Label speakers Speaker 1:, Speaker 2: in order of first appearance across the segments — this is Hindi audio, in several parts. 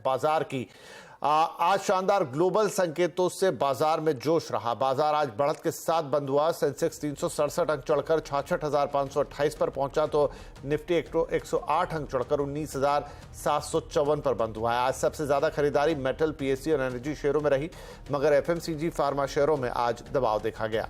Speaker 1: बाजार की। आज शानदार ग्लोबल संकेतों से बाजार में जोश रहा। बाजार आज बढ़त के साथ बंद हुआ। सेंसेक्स 367 अंक चढ़कर 66,528 पर पहुंचा तो निफ्टी 108 अंक चढ़कर 19,754 पर बंद हुआ है। आज सबसे ज्यादा खरीदारी मेटल, पीएसयू और एनर्जी शेयरों में रही, मगर एफएमसीजी, फार्मा शेयरों में आज दबाव देखा गया।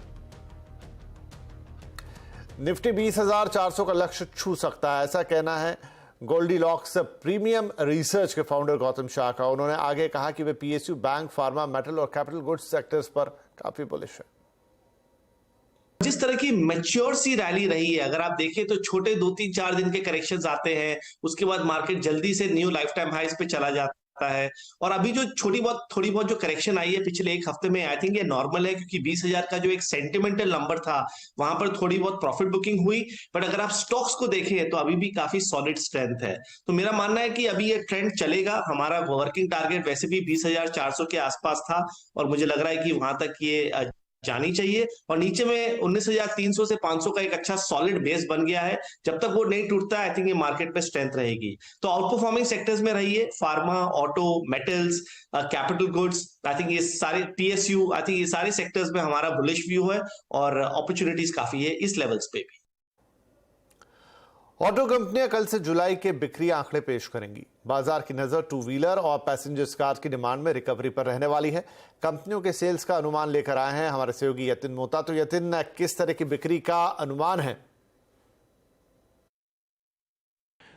Speaker 1: निफ्टी 20,400 का लक्ष्य छू सकता है, ऐसा कहना है गोल्डीलॉक्स प्रीमियम रिसर्च के फाउंडर गौतम शाह का। उन्होंने आगे कहा कि वे पीएसयू, बैंक, फार्मा, मेटल और कैपिटल गुड्स सेक्टर्स पर काफी बुलिश है।
Speaker 2: जिस तरह की मैच्योर सी रैली रही है, अगर आप देखें तो छोटे 2-3-4 दिन के करेक्शंस आते हैं, उसके बाद मार्केट जल्दी से न्यू लाइफ टाइम हाइस पे चला जाता है। और अभी जो थोड़ी बहुत जो करेक्शन आई है पिछले एक हफ्ते में, आई थिंक ये नॉर्मल है, क्योंकि 20,000 का जो एक सेंटिमेंटल नंबर था वहां पर थोड़ी बहुत प्रॉफिट बुकिंग हुई। बट अगर आप स्टॉक्स को देखें तो अभी भी काफी सॉलिड स्ट्रेंथ है। तो मेरा मानना है कि अभी ये ट्रेंड चलेगा। हमारा वर्किंग टारगेट वैसे भी 20,400 के आसपास था और मुझे लग रहा है कि वहां तक ये जानी चाहिए। और नीचे में 19,300 से 500 का एक अच्छा सॉलिड बेस बन गया है। जब तक वो नहीं टूटता, आई थिंक ये मार्केट पे स्ट्रेंथ रहेगी। तो आउट परफॉर्मिंग सेक्टर्स में रहिए, pharma, auto, metals, capital goods, I think ये सारे, पीएसयू, आई थिंक ये सारे सेक्टर्स में हमारा बुलिश व्यू है और अपॉर्चुनिटीज काफी है इस लेवल्स पे भी।
Speaker 1: ऑटो कंपनियां कल से जुलाई के बिक्री आंकड़े पेश करेंगी। बाजार की नजर टू व्हीलर और पैसेंजर कार की डिमांड में रिकवरी पर रहने वाली है। कंपनियों के सेल्स का अनुमान लेकर आए हैं हमारे सहयोगी यतिन मोहता। तो यतिन, किस तरह की बिक्री का अनुमान है?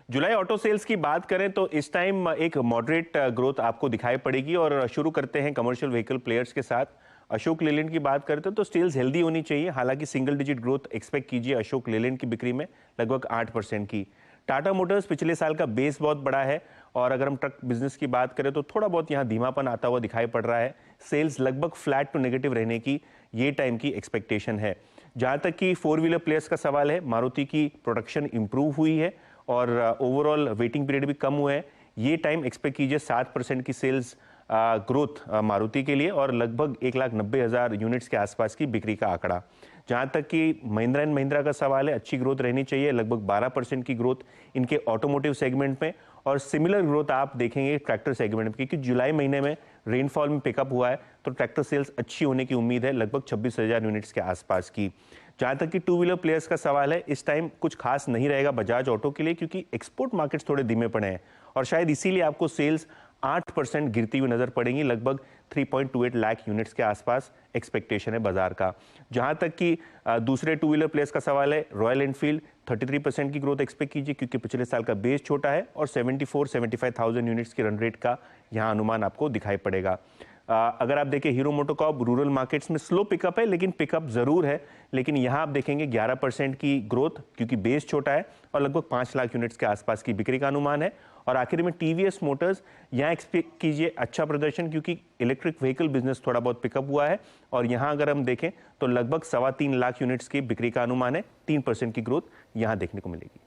Speaker 3: जुलाई ऑटो सेल्स की बात करें तो इस टाइम एक मॉडरेट ग्रोथ आपको दिखाई पड़ेगी। और शुरू करते हैं कमर्शियल व्हीकल प्लेयर्स के साथ। अशोक लेलैंड की बात करते हैं तो सेल्स हेल्दी होनी चाहिए। हालांकि सिंगल डिजिट ग्रोथ एक्सपेक्ट कीजिए अशोक लेलैंड की बिक्री में, लगभग 8% की। टाटा मोटर्स पिछले साल का बेस बहुत बड़ा है और अगर हम ट्रक बिजनेस की बात करें तो थोड़ा बहुत यहाँ धीमापन आता हुआ दिखाई पड़ रहा है। सेल्स लगभग फ्लैट टू नेगेटिव रहने की ये टाइम की एक्सपेक्टेशन है। जहाँ तक कि 4 व्हीलर प्लेयर्स का सवाल है, मारुति की प्रोडक्शन इंप्रूव हुई है और ओवरऑल वेटिंग पीरियड भी कम हुए हैं। ये टाइम एक्सपेक्ट कीजिए 7% की सेल्स ग्रोथ मारुति के लिए और लगभग 1,90,000 यूनिट्स के आसपास की बिक्री का आंकड़ा। जहां तक कि महिंद्रा एंड महिंद्रा का सवाल है, अच्छी ग्रोथ रहनी चाहिए, लगभग 12% की ग्रोथ इनके ऑटोमोटिव सेगमेंट में। और सिमिलर ग्रोथ आप देखेंगे ट्रैक्टर सेगमेंट में, क्योंकि जुलाई महीने में रेनफॉल में पिकअप हुआ है तो ट्रैक्टर सेल्स अच्छी होने की उम्मीद है, लगभग 26,000 यूनिट्स के आसपास की। जहां तक कि 2 व्हीलर प्लेयर्स का सवाल है, इस टाइम कुछ खास नहीं रहेगा बजाज ऑटो के लिए, क्योंकि एक्सपोर्ट मार्केट्स थोड़े धीमे पड़े हैं और शायद इसीलिए आपको सेल्स 8% गिरती हुई नजर पड़ेंगी। लगभग 3.28 लाख यूनिट्स के आसपास एक्सपेक्टेशन है बाजार का। जहां तक कि दूसरे 2 व्हीलर प्लेयर्स का सवाल है, रॉयल एनफील्ड 33% की ग्रोथ एक्सपेक्ट कीजिए, क्योंकि पिछले साल का बेस छोटा है और 74-75,000 यूनिट्स की रन रेट का यहां अनुमान आपको दिखाई पड़ेगा। अगर आप देखें हीरो मोटोकॉर्प रूरल मार्केट्स में स्लो पिकअप है, लेकिन पिकअप जरूर है। लेकिन यहां आप देखेंगे 11% की ग्रोथ, क्योंकि बेस छोटा है और लगभग 5 लाख यूनिट्स के आसपास की बिक्री का अनुमान है। और आखिर में टीवीएस मोटर्स, यहां एक्सपेक्ट कीजिए अच्छा प्रदर्शन, क्योंकि इलेक्ट्रिक व्हीकल बिजनेस थोड़ा बहुत पिकअप हुआ है और यहां अगर हम देखें तो लगभग 3.25 लाख यूनिट्स की बिक्री का अनुमान है। 3% की ग्रोथ यहां देखने को मिलेगी।